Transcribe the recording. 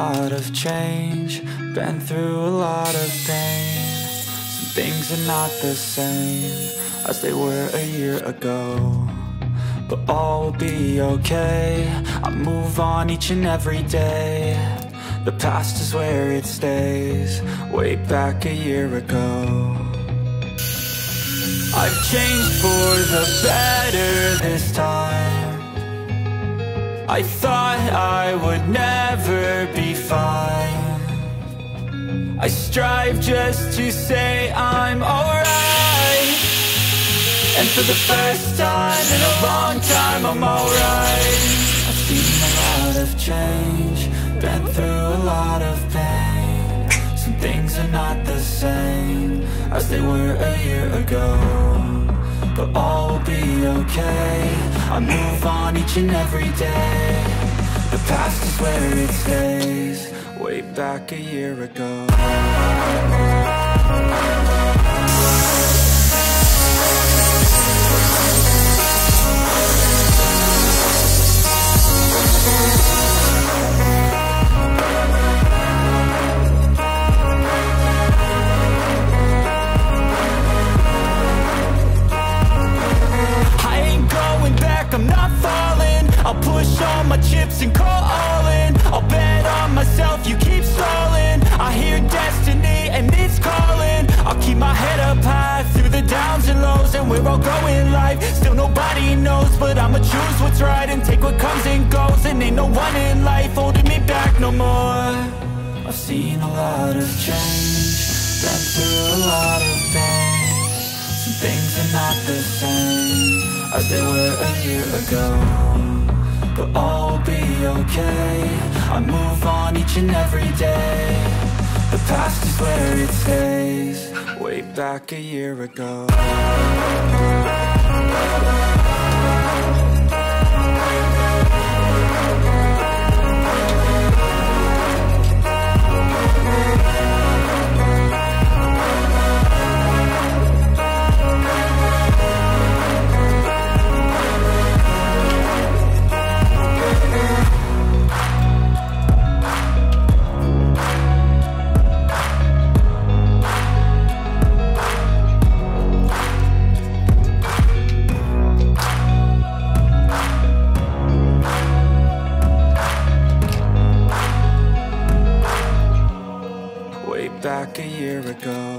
lot of change, been through a lot of pain. Some things are not the same as they were a year ago, but all will be okay. I move on each and every day. The past is where it stays, way back a year ago. I've changed for the better this time. I thought I would never be fine. I strive just to say I'm alright, and for the first time in a long time I'm alright. I've seen a lot of change, been through a lot of pain. Some things are not the same as they were a year ago, but all will be okay. I move on each and every day. The past is where it stays, way back a year ago. I'm not falling, I'll push all my chips and call all in. I'll bet on myself, you keep stalling. I hear destiny and it's calling. I'll keep my head up high through the downs and lows, and we're all growing life. Still nobody knows, but I'ma choose what's right and take what comes and goes. And ain't no one in life holding me back no more. I've seen a lot of change, been through a lot of pain. Some things are not the same as they were a year ago, but all will be okay. I move on each and every day. The past is where it stays, way back a year ago. Back a year ago.